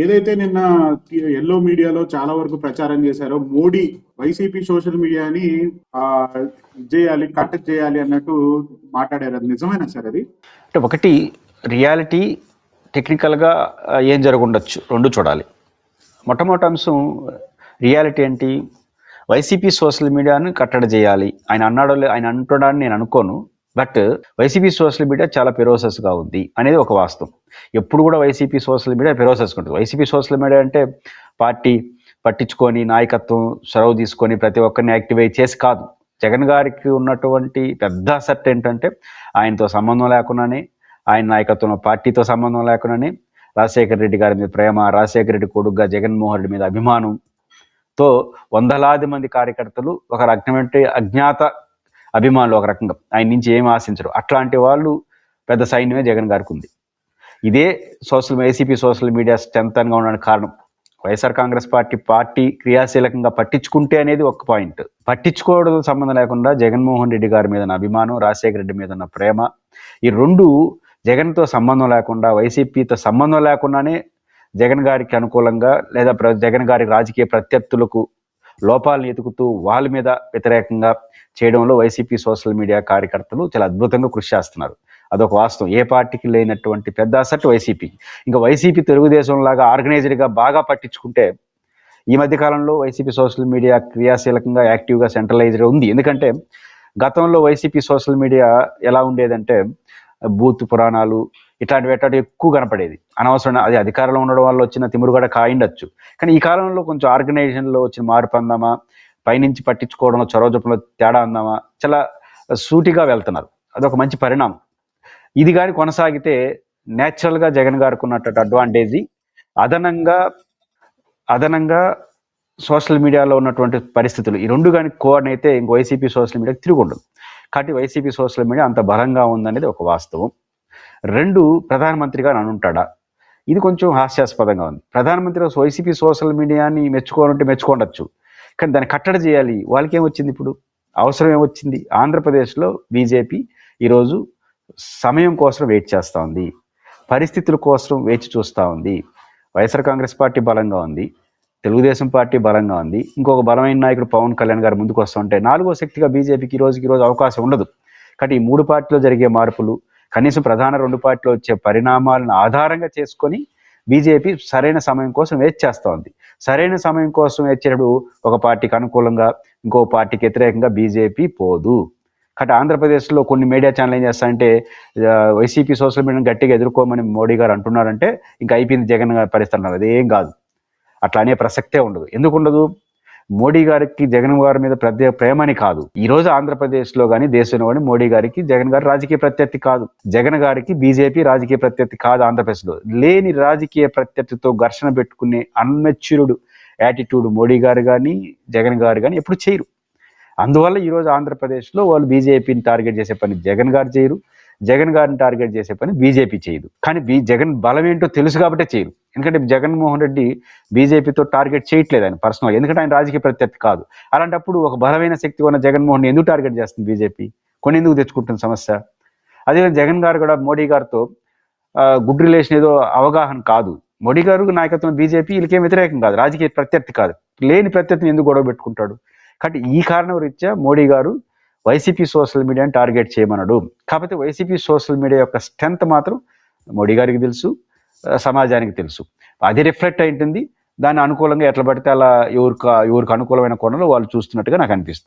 ఏదైతే నిన్న ఎల్లో మీడియాలో చాలా వరకు ప్రచారం చేశారో మోడీ వైసీపీ సోషల్ మీడియాని ఆ చేయాలి, కట్ చేయాలి అన్నట్టు మాట్లాడారు. అది నిజమేనా సార్? అది అంటే ఒకటి రియాలిటీ, టెక్నికల్గా ఏం జరుగుండొచ్చు రెండు చూడాలి. మొట్టమొదటి అంశం రియాలిటీ ఏంటి? వైసీపీ సోషల్ మీడియాను కట్టడి చేయాలి ఆయన అన్నాడో ఆయన అంటున్నాడని నేను అనుకోను. బట్ వైసీపీ సోషల్ మీడియా చాలా పెరోసెస్గా ఉంది అనేది ఒక వాస్తవం. ఎప్పుడు కూడా వైసీపీ సోషల్ మీడియా పెరోసెస్గా ఉంటుంది. వైసీపీ సోషల్ మీడియా అంటే పార్టీ పట్టించుకొని నాయకత్వం చొరవ తీసుకొని ప్రతి ఒక్కరిని యాక్టివేట్ చేసి కాదు. జగన్ గారికి ఉన్నటువంటి పెద్ద అసెట్ ఏంటంటే ఆయనతో సంబంధం లేకుండానే, ఆయన నాయకత్వంలో పార్టీతో సంబంధం లేకుండానే రాజశేఖర రెడ్డి గారి మీద ప్రేమ, రాజశేఖర రెడ్డి కొడుకుగా జగన్మోహన్ రెడ్డి మీద అభిమానంతో వందలాది మంది కార్యకర్తలు ఒక రకమైన అజ్ఞాత అభిమానులు ఒక రకంగా ఆయన నుంచి ఏమి ఆశించరు. అట్లాంటి వాళ్ళు పెద్ద సైన్యమే జగన్ గారికి ఉంది. ఇదే వైసీపీ సోషల్ మీడియా స్ట్రెంగ్గా ఉండడానికి కారణం. వైఎస్ఆర్ కాంగ్రెస్ పార్టీ క్రియాశీలకంగా పట్టించుకుంటే అనేది ఒక పాయింట్. పట్టించుకోవడం సంబంధం లేకుండా జగన్మోహన్ రెడ్డి గారి మీద అభిమానం, రాజశేఖర రెడ్డి మీద ఉన్న ప్రేమ, ఈ రెండు జగన్తో సంబంధం లేకుండా, వైసీపీతో సంబంధం లేకుండానే జగన్ గారికి అనుకూలంగా లేదా జగన్ గారి రాజకీయ ప్రత్యర్థులకు లోపాలను ఎతుకుతూ వాళ్ళ మీద వ్యతిరేకంగా చేయడంలో వైసీపీ సోషల్ మీడియా కార్యకర్తలు చాలా అద్భుతంగా కృషి చేస్తున్నారు. అదొక వాస్తవం. ఏ పార్టీకి లేనటువంటి పెద్ద అసెట్ వైసీపీ. ఇంకా వైసీపీ తెలుగుదేశం లాగా ఆర్గనైజ్డ్గా బాగా పట్టించుకుంటే ఈ మధ్య కాలంలో వైసీపీ సోషల్ మీడియా క్రియాశీలకంగా యాక్టివ్గా సెంట్రలైజ్డ్గా ఉంది. ఎందుకంటే గతంలో వైసీపీ సోషల్ మీడియా ఎలా ఉండేదంటే బూత్ పురాణాలు ఇట్లాంటివి ఎక్కువ కనపడేది. అనవసరం అది అధికారంలో ఉండడం వల్ల వచ్చిన తిమురుగడ కాయిండొచ్చు. కానీ ఈ కాలంలో కొంచెం ఆర్గనైజేషన్లో వచ్చిన మార్పు అందామా, పైనుంచి పట్టించుకోవడంలో చొరవ చూపడంలో తేడా అందామా, చాలా సూటిగా వెళ్తున్నారు. అదొక మంచి పరిణామం. ఇది కానీ కొనసాగితే న్యాచురల్గా జగన్ గారికి ఉన్నటువంటి అడ్వాంటేజీ అదనంగా సోషల్ మీడియాలో ఉన్నటువంటి పరిస్థితులు ఈ రెండు కానీ కోఆర్డినేట్ అయితే ఇంక వైసీపీ సోషల్ మీడియాకి తిరిగి ఉండదు. కాబట్టి వైసీపీ సోషల్ మీడియా అంత బలంగా ఉందనేది ఒక వాస్తవం. రెండు, ప్రధానమంత్రిగా అనుంటాడా? ఇది కొంచెం హాస్యాస్పదంగా ఉంది. ప్రధానమంత్రి వైసీపీ సోషల్ మీడియాని మెచ్చుకోవాలంటే మెచ్చుకోండొచ్చు, కానీ దాన్ని కట్టడి చేయాలి. వాళ్ళకి ఏమొచ్చింది? ఇప్పుడు అవసరం ఏమొచ్చింది? ఆంధ్రప్రదేశ్లో బీజేపీ ఈరోజు సమయం కోసం వెయిట్ చేస్తూ ఉంది, పరిస్థితుల కోసం వేచి చూస్తూ ఉంది. వైఎస్ఆర్ కాంగ్రెస్ పార్టీ బలంగా ఉంది, తెలుగుదేశం పార్టీ బలంగా ఉంది, ఇంకొక బలమైన నాయకుడు పవన్ కళ్యాణ్ గారు ముందుకు వస్తుంటే నాలుగో శక్తిగా బీజేపీకి ఈ రోజు అవకాశం ఉండదు. కాబట్టి ఈ మూడు పార్టీలో జరిగే మార్పులు, కనీసం ప్రధాన రెండు పార్టీలో వచ్చే పరిణామాలను ఆధారంగా చేసుకొని బీజేపీ సరైన సమయం కోసం వేచి చేస్తూ ఉంది. సరైన సమయం కోసం వేచేటప్పుడు ఒక పార్టీకి అనుకూలంగా ఇంకో పార్టీకి వ్యతిరేకంగా బీజేపీ పోదు. కాబట్టి ఆంధ్రప్రదేశ్లో కొన్ని మీడియా ఛానల్ ఏం చేస్తారంటే వైసీపీ సోషల్ మీడియాను గట్టిగా ఎదుర్కోమని మోడీ గారు అంటున్నారంటే ఇంకా అయిపోయింది జగన్ గారు పరిస్థితున్నారు. అదేం కాదు, అట్లా అనే ప్రసక్తే ఉండదు. ఎందుకు ఉండదు? మోడీ గారికి జగన్ గారి మీద ప్రత్యేక ప్రేమని కాదు. ఈ రోజు ఆంధ్రప్రదేశ్లో కానీ దేశంలో కానీ మోడీ గారికి జగన్ గారు రాజకీయ ప్రత్యర్థి కాదు. జగన్ గారికి బీజేపీ రాజకీయ ప్రత్యర్థి కాదు. ఆంధ్రప్రదేశ్లో లేని రాజకీయ ప్రత్యర్థితో ఘర్షణ పెట్టుకునే అన్మెచ్యూర్డ్ యాటిట్యూడ్ మోడీ గారు కానీ జగన్ గారు కానీ ఎప్పుడు చేయరు. అందువల్ల ఈరోజు ఆంధ్రప్రదేశ్లో వాళ్ళు బీజేపీని టార్గెట్ చేసే పని జగన్ గారు చేయరు, జగన్ గారిని టార్గెట్ చేసే పని బీజేపీ చేయదు. కానీ జగన్ బలం ఏంటో తెలుసు కాబట్టే చేయరు. ఎందుకంటే జగన్మోహన్ రెడ్డి బీజేపీతో టార్గెట్ చేయట్లేదు ఆయన పర్సనల్, ఎందుకంటే ఆయన రాజకీయ ప్రత్యర్థి కాదు. అలాంటప్పుడు ఒక బలమైన శక్తి ఉన్న జగన్మోహన్ ఎందుకు టార్గెట్ చేస్తుంది బీజేపీ? కొన్ని ఎందుకు తెచ్చుకుంటుంది సమస్య? అదే జగన్ గారు కూడా మోడీ గారితో గుడ్ రిలేషన్ ఏదో అవగాహన కాదు. మోడీ గారు నాయకత్వం బీజేపీ వీళ్ళకేం వ్యతిరేకం కాదు, రాజకీయ ప్రత్యర్థి కాదు. లేని ప్రత్యర్థిని ఎందుకు గొడవ పెట్టుకుంటాడు? కాబట్టి ఈ కారణం రీత్యా మోడీ గారు వైసీపీ సోషల్ మీడియాని టార్గెట్ చేయమన్నాడు. కాకపోతే వైసీపీ సోషల్ మీడియా యొక్క స్ట్రెంత్ మాత్రం మోడీ గారికి తెలుసు, సమాజానికి తెలుసు. అది రిఫ్లెక్ట్ అయింటుంది. దాన్ని అనుకూలంగా ఎట్లా పడితే అలా ఎవరికి అనుకూలమైన కోణంలో వాళ్ళు చూస్తున్నట్టుగా నాకు అనిపిస్తుంది.